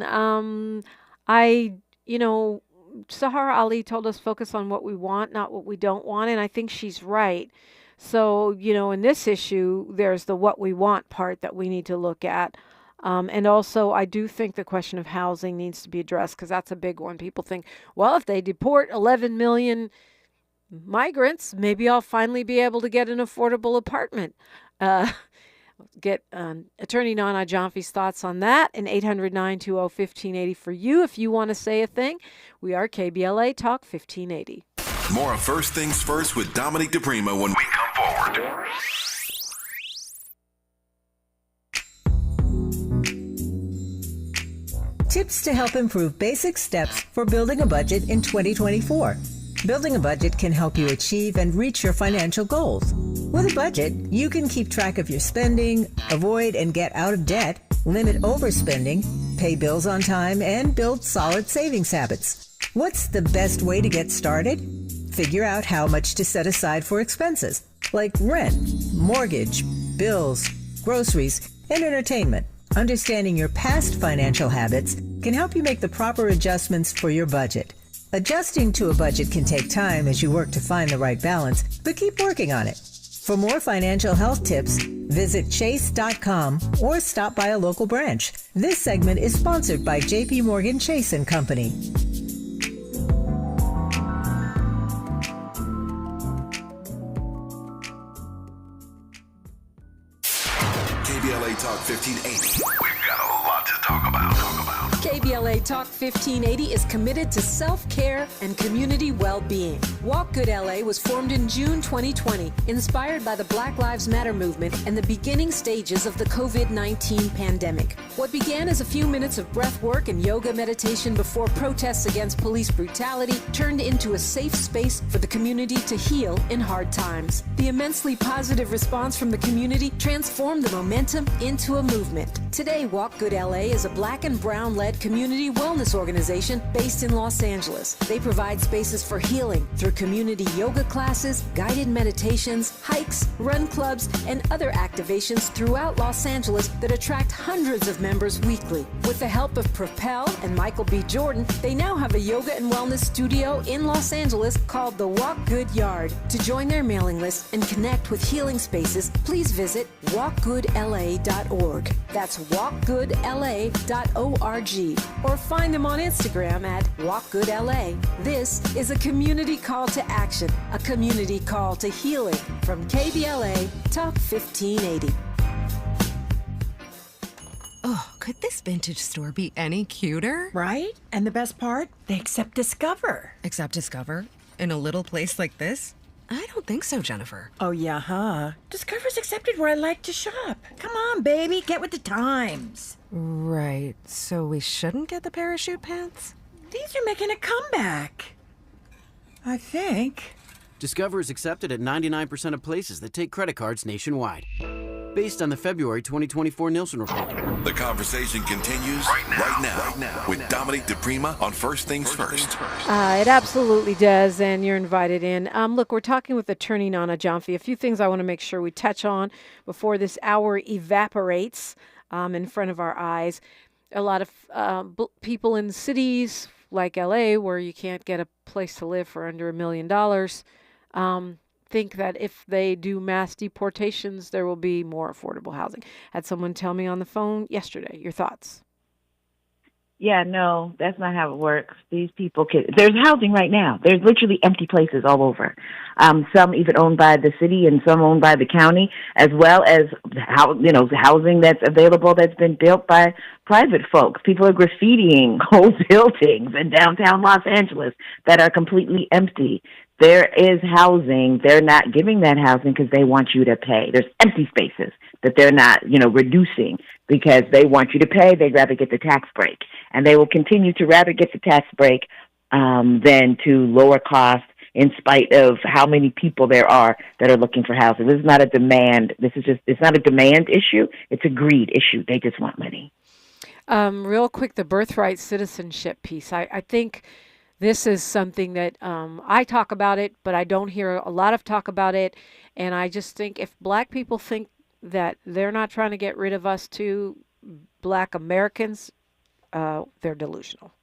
Sahara Ali told us focus on what we want, not what we don't want, and I think she's right. So, in this issue, there's the what we want part that we need to look at. And also, I do think the question of housing needs to be addressed, because that's a big one. People think, well, if they deport 11 million migrants, maybe I'll finally be able to get an affordable apartment. Get Attorney Nana Gyamfi's thoughts on that, and 800-920-1580 for you if you want to say a thing. We are KBLA Talk 1580. More of First Things First with Dominique DiPrima when we come forward. Tips to help improve basic steps for building a budget in 2024. Building a budget can help you achieve and reach your financial goals. With a budget, you can keep track of your spending, avoid and get out of debt, limit overspending, pay bills on time, and build solid savings habits. What's the best way to get started? Figure out how much to set aside for expenses, like rent, mortgage, bills, groceries, and entertainment. Understanding your past financial habits can help you make the proper adjustments for your budget. Adjusting to a budget can take time as you work to find the right balance, but keep working on it. For more financial health tips, visit chase.com or stop by a local branch. This segment is sponsored by J.P. Morgan Chase & Company. KBLA Talk 1580. We've got a lot to talk about. KBLA Talk 1580 is committed to self-care and community well-being. Walk Good LA was formed in June 2020, inspired by the Black Lives Matter movement and the beginning stages of the COVID-19 pandemic. What began as a few minutes of breath work and yoga meditation before protests against police brutality turned into a safe space for the community to heal in hard times. The immensely positive response from the community transformed the momentum into a movement. Today, Walk Good LA is a Black and brown-led community wellness organization based in Los Angeles. They provide spaces for healing through community yoga classes, guided meditations, hikes, run clubs, and other activations throughout Los Angeles that attract hundreds of members weekly. With the help of Propel and Michael B. Jordan, they now have a yoga and wellness studio in Los Angeles called the Walk Good Yard. To join their mailing list and connect with healing spaces, please visit walkgoodla.org. That's walkgoodla.org. Or find them on Instagram at walkgoodla. This is a community call to action, a community call to healing from KBLA Talk 1580. Oh, could this vintage store be any cuter? Right? And the best part? They accept Discover. Accept Discover? In a little place like this? I don't think so, Jennifer. Oh, yeah, huh? Discover's accepted where I like to shop. Come on, baby, get with the times. Right, so we shouldn't get the parachute pants? These are making a comeback. I think. Discover is accepted at 99% of places that take credit cards nationwide. Based on the February 2024 Nielsen report. The conversation continues right now with Dominique DiPrima on First Things First. It absolutely does, and you're invited in. Look, we're talking with attorney Nana Gyamfi. A few things I want to make sure we touch on before this hour evaporates in front of our eyes. A lot of people in cities like LA, where you can't get a place to live for under $1 million, think that if they do mass deportations, there will be more affordable housing. Had someone tell me on the phone yesterday. Your thoughts? Yeah, no, that's not how it works. These people there's housing right now. There's literally empty places all over. Some even owned by the city and some owned by the county, as well as housing that's available that's been built by private folks. People are graffitiing whole buildings in downtown Los Angeles that are completely empty. There is housing. They're not giving that housing because they want you to pay. There's empty spaces that they're not, reducing because they want you to pay. They'd rather get the tax break. And they will continue to rather get the tax break than to lower costs in spite of how many people there are that are looking for housing. This is not a demand. It's not a demand issue. It's a greed issue. They just want money. Real quick, the birthright citizenship piece. I think this is something that I talk about it, but I don't hear a lot of talk about it. And I just think if Black people think that they're not trying to get rid of us too, Black Americans, they're delusional.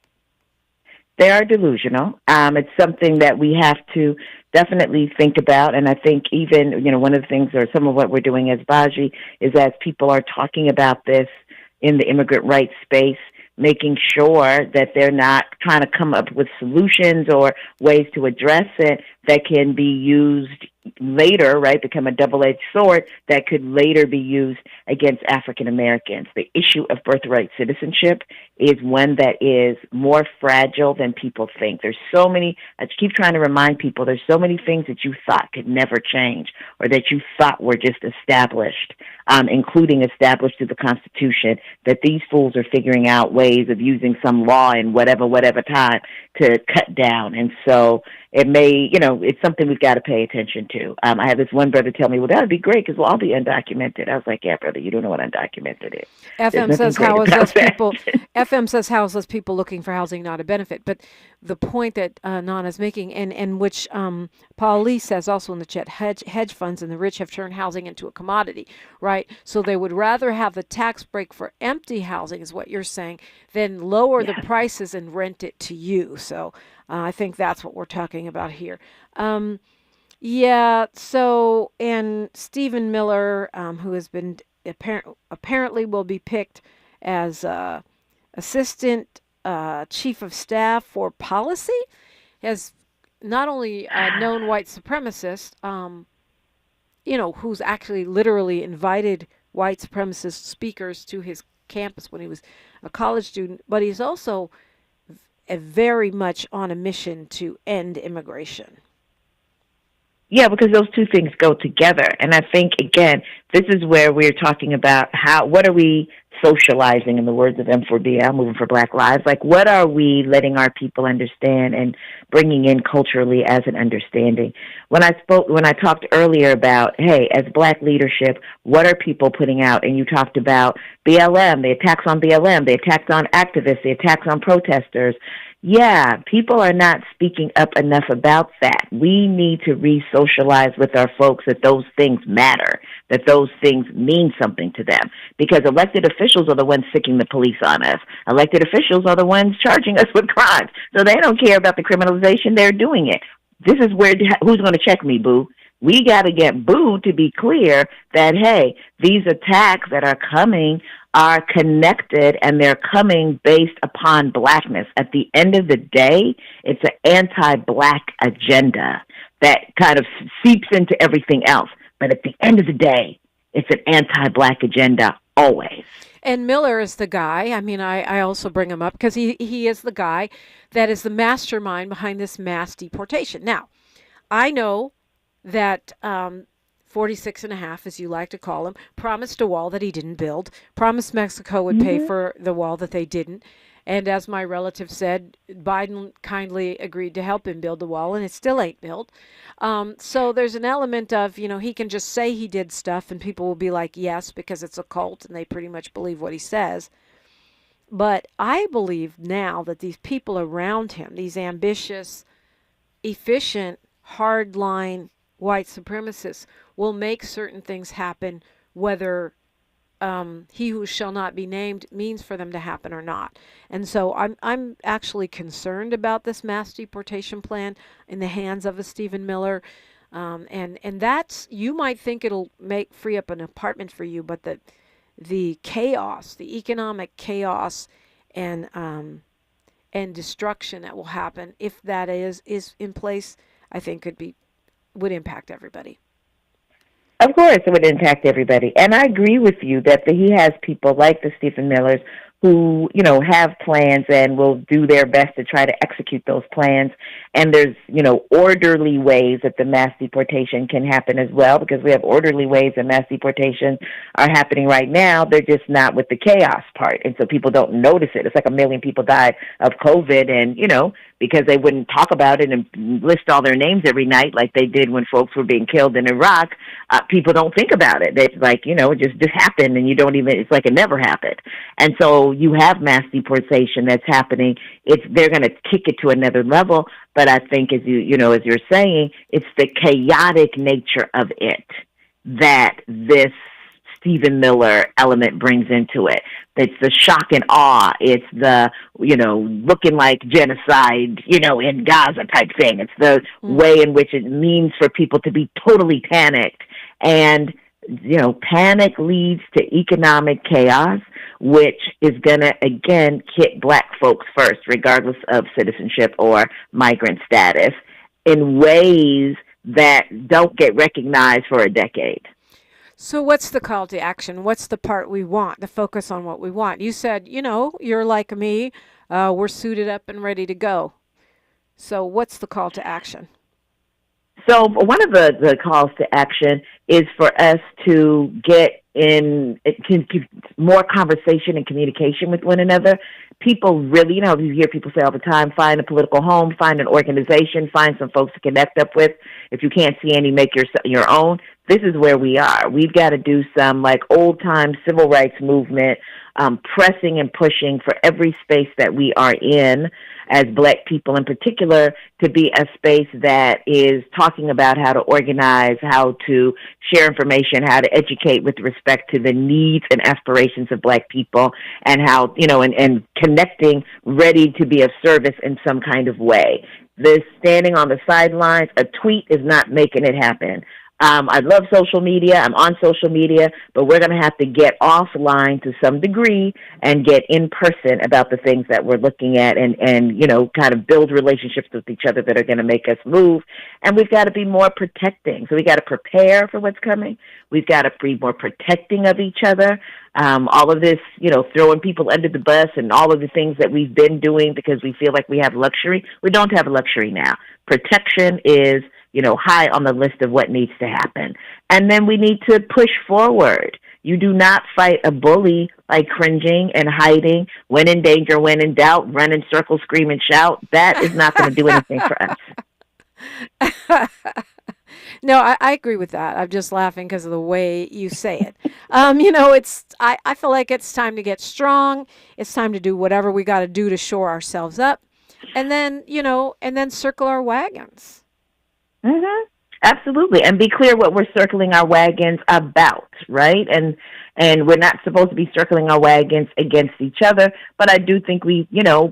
They are delusional. It's something that we have to definitely think about. And I think even, one of the things or some of what we're doing as Baji is as people are talking about this in the immigrant rights space, making sure that they're not trying to come up with solutions or ways to address it that can be used later, right, become a double-edged sword that could later be used against African Americans. The issue of birthright citizenship is one that is more fragile than people think. There's so many, I keep trying to remind people, there's so many things that you thought could never change or that you thought were just established, including established through the Constitution, that these fools are figuring out ways of using some law in whatever time to cut down. And so it may, it's something we've got to pay attention to. I had this one brother tell me, well, that would be great because we'll all be undocumented. I was like, yeah, brother, you don't know what undocumented is. FM says houseless people looking for housing, not a benefit. But the point that Nana's making, and which Paul Lee says also in the chat, hedge funds and the rich have turned housing into a commodity, right? So they would rather have the tax break for empty housing, is what you're saying, than lower the prices and rent it to you. So I think that's what we're talking about here. So, and Stephen Miller, who has been apparently will be picked as assistant chief of staff for policy, has not only a known white supremacist, who's actually literally invited white supremacist speakers to his campus when he was a college student, but he's also very much on a mission to end immigration. Yeah, because those two things go together. And I think, again, this is where we're talking about what are we socializing, in the words of M4BL, Moving for Black Lives? Like, what are we letting our people understand and bringing in culturally as an understanding? When I talked earlier about, hey, as Black leadership, what are people putting out? And you talked about BLM, the attacks on BLM, the attacks on activists, the attacks on protesters. Yeah, people are not speaking up enough about that. We need to re-socialize with our folks that those things matter, that those things mean something to them. Because elected officials are the ones sicking the police on us. Elected officials are the ones charging us with crimes. So they don't care about the criminalization. They're doing it. This is where, who's going to check me, boo? We got to get boo to be clear that, hey, these attacks that are coming are connected, and they're coming based upon Blackness. At the end of the day, it's an anti-Black agenda that kind of seeps into everything else. But at the end of the day, it's an anti-Black agenda always. And Miller is the guy, I mean, I also bring him up because he is the guy that is the mastermind behind this mass deportation. Now, I know that 46 and a half, as you like to call him, promised a wall that he didn't build, promised Mexico would pay for the wall that they didn't. And as my relative said, Biden kindly agreed to help him build the wall, and it still ain't built. So there's an element of, he can just say he did stuff, and people will be like, yes, because it's a cult, and they pretty much believe what he says. But I believe now that these people around him, these ambitious, efficient, hardline white supremacists, will make certain things happen, whether he who shall not be named means for them to happen or not. And so I'm actually concerned about this mass deportation plan in the hands of a Stephen Miller. And that's, you might think it'll free up an apartment for you, but the chaos, the economic chaos and destruction that will happen if that is in place, I think would impact everybody. Of course, it would impact everybody. And I agree with you that he has people like the Stephen Millers who, have plans and will do their best to try to execute those plans. And there's, orderly ways that the mass deportation can happen as well, because we have orderly ways that mass deportation are happening right now. They're just not with the chaos part. And so people don't notice it. It's like 1 million people died of COVID and, because they wouldn't talk about it and list all their names every night like they did when folks were being killed in Iraq, people don't think about it. It's like, it just happened and it's like it never happened. And so you have mass deportation that's happening. They're going to kick it to another level. But I think as you're saying, it's the chaotic nature of it that this Stephen Miller element brings into it. It's the shock and awe. It's the, looking like genocide, in Gaza type thing. It's the way in which it means for people to be totally panicked. And, panic leads to economic chaos, which is going to, again, hit Black folks first, regardless of citizenship or migrant status, in ways that don't get recognized for a decade. So what's the call to action? What's the part we want, the focus on what we want? You said, you're like me. We're suited up and ready to go. So what's the call to action? So one of the calls to action is for us to get in more conversation and communication with one another. People really, you hear people say all the time, find a political home, find an organization, find some folks to connect up with. If you can't see any, make your own. This is where we are. We've got to do some like old-time civil rights movement, pressing and pushing for every space that we are in as Black people in particular to be a space that is talking about how to organize, how to share information, how to educate with respect to the needs and aspirations of Black people, and how, and connecting, ready to be of service in some kind of way. This standing on the sidelines, a tweet is not making it happen. I love social media. I'm on social media, but we're going to have to get offline to some degree and get in person about the things that we're looking at and kind of build relationships with each other that are going to make us move. And we've got to be more protecting. So we got to prepare for what's coming. We've got to be more protecting of each other. All of this, throwing people under the bus and all of the things that we've been doing because we feel like we have luxury. We don't have luxury now. Protection is, high on the list of what needs to happen. And then we need to push forward. You do not fight a bully by cringing and hiding. When in danger, when in doubt, run in circles, scream and shout. That is not going to do anything for us. No, I agree with that. I'm just laughing because of the way you say it. I feel like it's time to get strong. It's time to do whatever we got to do to shore ourselves up. And then, circle our wagons. Mm-hmm. Absolutely. And be clear what we're circling our wagons about, right? And we're not supposed to be circling our wagons against each other. But I do think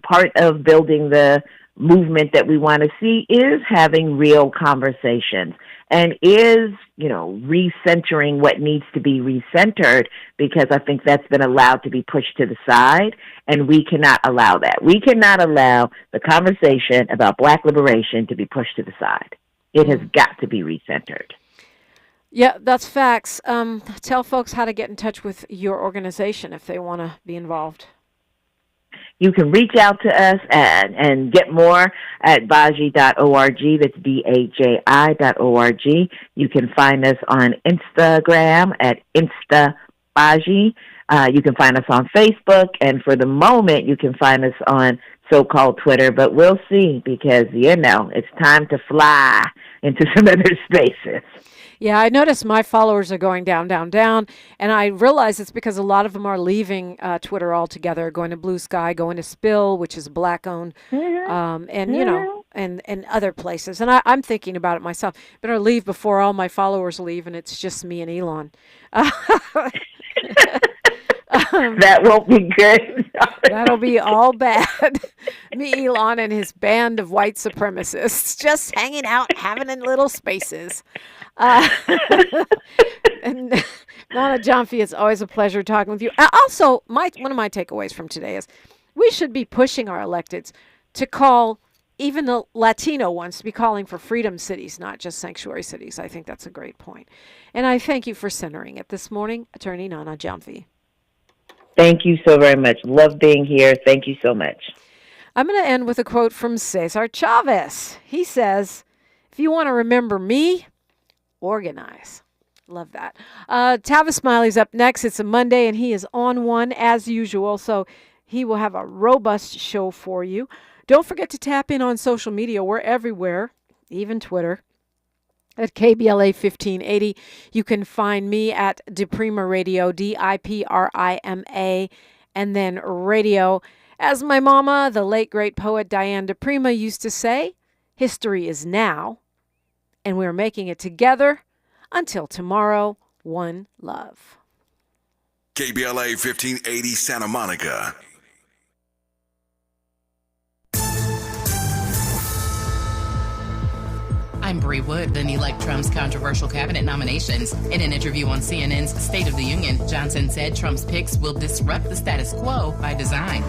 part of building the movement that we want to see is having real conversations and is, recentering what needs to be recentered, because I think that's been allowed to be pushed to the side, and we cannot allow that. We cannot allow the conversation about Black liberation to be pushed to the side. It has got to be recentered. Yeah, that's facts. Tell folks how to get in touch with your organization if they want to be involved. You can reach out to us and get more at baji.org. That's BAJI.org. You can find us on Instagram at InstaBaji. You can find us on Facebook. And for the moment, you can find us on so-called Twitter. But we'll see, because, it's time to fly into some other spaces. Yeah, I noticed my followers are going down, and I realize it's because a lot of them are leaving Twitter altogether, going to Blue Sky, going to Spill, which is Black-owned, and other places. And I'm thinking about it myself. Better leave before all my followers leave, and it's just me and Elon. That won't be good. That'll be all bad. Me, Elon, and his band of white supremacists just hanging out, having in little spaces. And Nana Gyamfi, it's always a pleasure talking with you. Also, one of my takeaways from today is we should be pushing our electeds to call, even the Latino ones, to be calling for freedom cities, not just sanctuary cities. I think that's a great point. And I thank you for centering it this morning, Attorney Nana Gyamfi. Thank you so very much. Love being here. Thank you so much. I'm going to end with a quote from Cesar Chavez. He says, if you want to remember me, organize. Love that. Tavis Smiley's up next. It's a Monday, and he is on one as usual, so he will have a robust show for you. Don't forget to tap in on social media. We're everywhere, even Twitter, at KBLA 1580. You can find me at DiPrima Radio, DIPRIMA, and then radio. As my mama, the late great poet Diane DiPrima, used to say, history is now, and we're making it together. Until tomorrow, one love. KBLA 1580 Santa Monica. I'm Bree Wood, then elect Trump's controversial cabinet nominations. In an interview on CNN's State of the Union, Johnson said Trump's picks will disrupt the status quo by design.